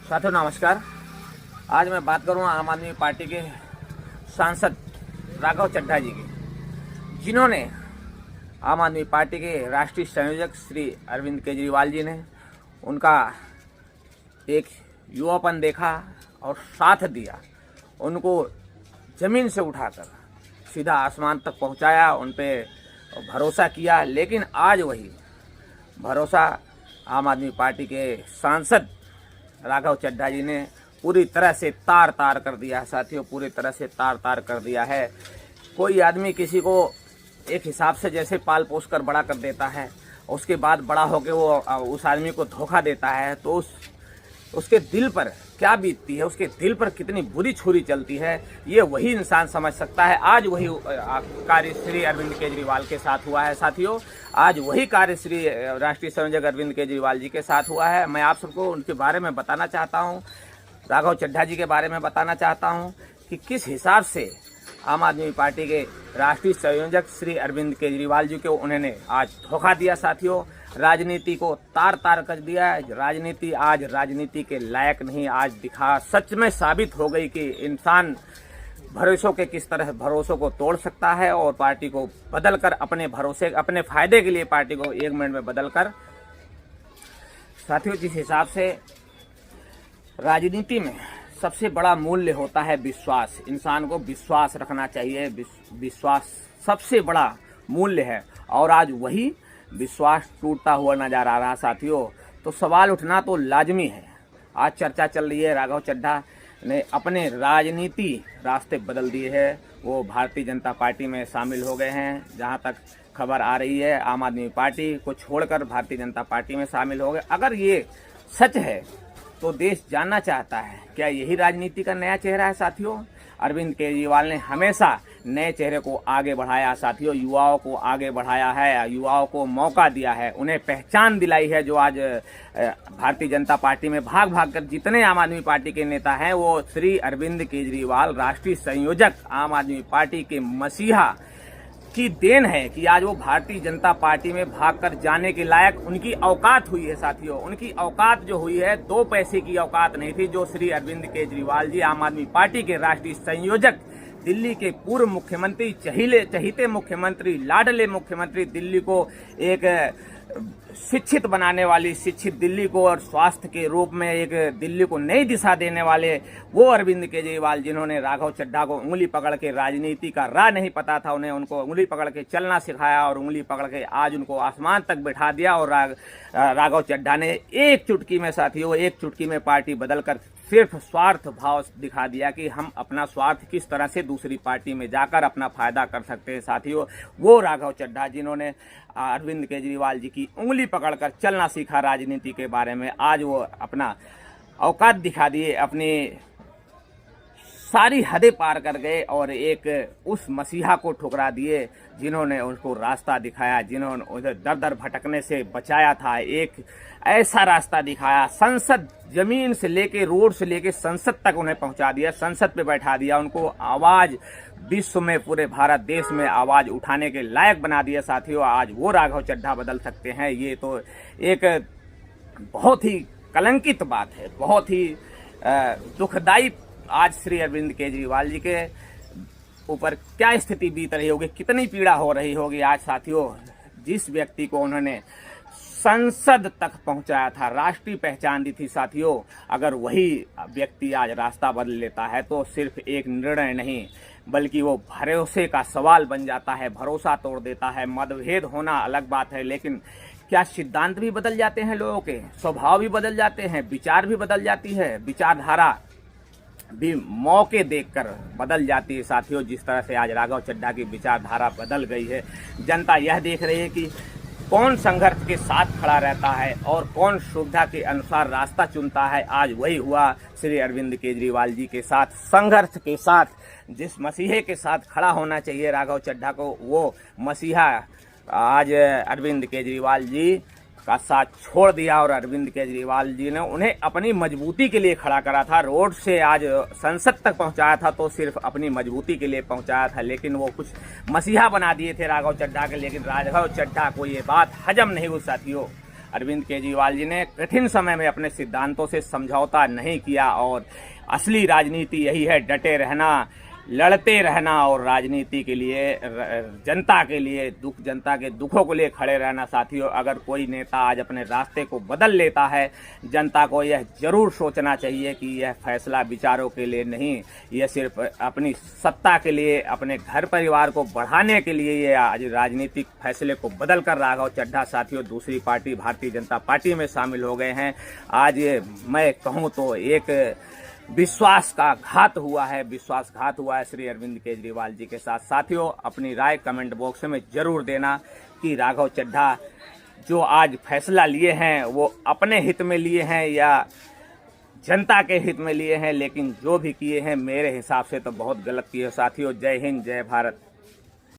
साथियों नमस्कार। आज मैं बात करूँगा आम आदमी पार्टी के सांसद राघव चड्ढा जी की, जिन्होंने आम आदमी पार्टी के राष्ट्रीय संयोजक श्री अरविंद केजरीवाल जी ने उनका एक युवापन देखा और साथ दिया, उनको ज़मीन से उठाकर सीधा आसमान तक पहुंचाया, उन पे भरोसा किया। लेकिन आज वही भरोसा आम आदमी पार्टी के सांसद राघव चड्ढा जी ने पूरी तरह से तार तार कर दिया है। साथियों, पूरी तरह से तार तार कर दिया है। कोई आदमी किसी को एक हिसाब से जैसे पाल पोस कर बड़ा कर देता है, उसके बाद बड़ा होकर वो उस आदमी को धोखा देता है, तो उसके दिल पर क्या बीतती है, उसके दिल पर कितनी बुरी छुरी चलती है, ये वही इंसान समझ सकता है। आज वही कार्य श्री अरविंद केजरीवाल के साथ हुआ है। साथियों, आज वही कार्य श्री राष्ट्रीय संयोजक अरविंद केजरीवाल जी के साथ हुआ है। मैं आप सबको उनके बारे में बताना चाहता हूँ, राघव चड्ढा जी के बारे में बताना चाहता हूँ कि किस हिसाब से आम आदमी पार्टी के राष्ट्रीय संयोजक श्री अरविंद केजरीवाल जी को उन्होंने आज धोखा दिया। साथियों, राजनीति को तार तार कर दिया। राजनीति आज राजनीति के लायक नहीं, आज दिखा सच में साबित हो गई कि इंसान भरोसों के किस तरह भरोसों को तोड़ सकता है और पार्टी को बदलकर अपने भरोसे अपने फायदे के लिए पार्टी को 1 मिनट में बदलकर। साथियों, जिस हिसाब से राजनीति में सबसे बड़ा मूल्य होता है विश्वास, इंसान को विश्वास रखना चाहिए। विश्वास सबसे बड़ा मूल्य है और आज वही विश्वास टूटता हुआ नजर आ रहा। साथियों, तो सवाल उठना तो लाजमी है। आज चर्चा चल रही है, राघव चड्ढा ने अपने राजनीति रास्ते बदल दिए हैं, वो भारतीय जनता पार्टी में शामिल हो गए हैं। जहां तक खबर आ रही है, आम आदमी पार्टी को छोड़कर भारतीय जनता पार्टी में शामिल हो गए। अगर ये सच है तो देश जानना चाहता है, क्या यही राजनीति का नया चेहरा है? साथियों, अरविंद केजरीवाल ने हमेशा नए चेहरे को आगे बढ़ाया। साथियों, युवाओं को आगे बढ़ाया है, युवाओं को मौका दिया है, उन्हें पहचान दिलाई है। जो आज भारतीय जनता पार्टी में भाग भाग कर जितने आम आदमी पार्टी के नेता हैं, वो श्री अरविंद केजरीवाल राष्ट्रीय संयोजक आम आदमी पार्टी के मसीहा की देन है कि आज वो भारतीय जनता पार्टी में भागकर जाने के लायक उनकी औकात हुई है। साथियों, उनकी औकात जो हुई है, 2 पैसे की औकात नहीं थी जो श्री अरविंद केजरीवाल जी आम आदमी पार्टी के राष्ट्रीय संयोजक, दिल्ली के पूर्व मुख्यमंत्री, चहीते मुख्यमंत्री, लाडले मुख्यमंत्री, दिल्ली को एक शिक्षित बनाने वाली, शिक्षित दिल्ली को और स्वास्थ्य के रूप में एक दिल्ली को नई दिशा देने वाले वो अरविंद केजरीवाल, जिन्होंने राघव चड्ढा को उंगली पकड़ के राजनीति का राह नहीं पता था, उनको उंगली पकड़ के चलना सिखाया और उंगली पकड़ के आज उनको आसमान तक बैठा दिया। और राघव चड्ढा ने एक चुटकी में, साथियों, एक चुटकी में पार्टी बदलकर सिर्फ स्वार्थ भाव दिखा दिया कि हम अपना स्वार्थ किस तरह से दूसरी पार्टी में जाकर अपना फायदा कर सकते हैं। साथियों, वो राघव चड्ढा जिन्होंने अरविंद केजरीवाल जी की उंगली पकड़कर चलना सीखा राजनीति के बारे में, आज वो अपना औकात दिखा दिए, अपनी सारी हदें पार कर गए और एक उस मसीहा को ठुकरा दिए जिन्होंने उसको रास्ता दिखाया, जिन्होंने उसे दर दर भटकने से बचाया था। एक ऐसा रास्ता दिखाया, संसद जमीन से लेके, रोड से लेके संसद तक उन्हें पहुंचा दिया, संसद पे बैठा दिया, उनको आवाज विश्व में, पूरे भारत देश में आवाज उठाने के लायक बना दिया। साथियों, आज वो राघव चड्ढा बदल सकते हैं, ये तो एक बहुत ही कलंकित बात है, बहुत ही दुखदायी। आज श्री अरविंद केजरीवाल जी के ऊपर क्या स्थिति बीत रही होगी, कितनी पीड़ा हो रही होगी। आज साथियों, जिस व्यक्ति को उन्होंने संसद तक पहुंचाया था, राष्ट्रीय पहचान दी थी, साथियों, अगर वही व्यक्ति आज रास्ता बदल लेता है तो सिर्फ एक निर्णय नहीं बल्कि वो भरोसे का सवाल बन जाता है, भरोसा तोड़ देता है। मतभेद होना अलग बात है, लेकिन क्या सिद्धांत भी बदल जाते हैं लोगों के, स्वभाव भी बदल जाते हैं, विचार भी बदल जाती है, विचारधारा भी मौके देखकर बदल जाती है। साथियों, जिस तरह से आज राघव चड्ढा की विचारधारा बदल गई है, जनता यह देख रही है कि कौन संघर्ष के साथ खड़ा रहता है और कौन सुविधा के अनुसार रास्ता चुनता है। आज वही हुआ श्री अरविंद केजरीवाल जी के साथ, संघर्ष के साथ, जिस मसीहे के साथ खड़ा होना चाहिए राघव चड्ढा को, वो मसीहा आज अरविंद केजरीवाल जी का साथ छोड़ दिया और अरविंद केजरीवाल जी ने उन्हें अपनी मजबूती के लिए खड़ा करा था। रोड से आज संसद तक पहुंचाया था तो सिर्फ अपनी मजबूती के लिए पहुंचाया था, लेकिन वो कुछ मसीहा बना दिए थे राघव चड्ढा के। लेकिन राघव चड्ढा को ये बात हजम नहीं हुई। साथियों, अरविंद केजरीवाल जी ने कठिन समय में अपने सिद्धांतों से समझौता नहीं किया और असली राजनीति यही है, डटे रहना, लड़ते रहना और राजनीति के लिए, जनता के लिए, जनता के दुखों के लिए खड़े रहना। साथियों, अगर कोई नेता आज अपने रास्ते को बदल लेता है, जनता को यह जरूर सोचना चाहिए कि यह फैसला विचारों के लिए नहीं, यह सिर्फ अपनी सत्ता के लिए, अपने घर परिवार को बढ़ाने के लिए ये आज राजनीतिक फैसले को बदल कर राघव चड्ढा साथियों दूसरी पार्टी भारतीय जनता पार्टी में शामिल हो गए हैं। आज ये मैं कहूँ तो एक विश्वासघात हुआ है श्री अरविंद केजरीवाल जी के साथ। साथियों, अपनी राय कमेंट बॉक्स में जरूर देना कि राघव चड्ढा जो आज फैसला लिए हैं वो अपने हित में लिए हैं या जनता के हित में लिए हैं, लेकिन जो भी किए हैं मेरे हिसाब से तो बहुत गलत किए। साथियों, जय हिंद, जय भारत।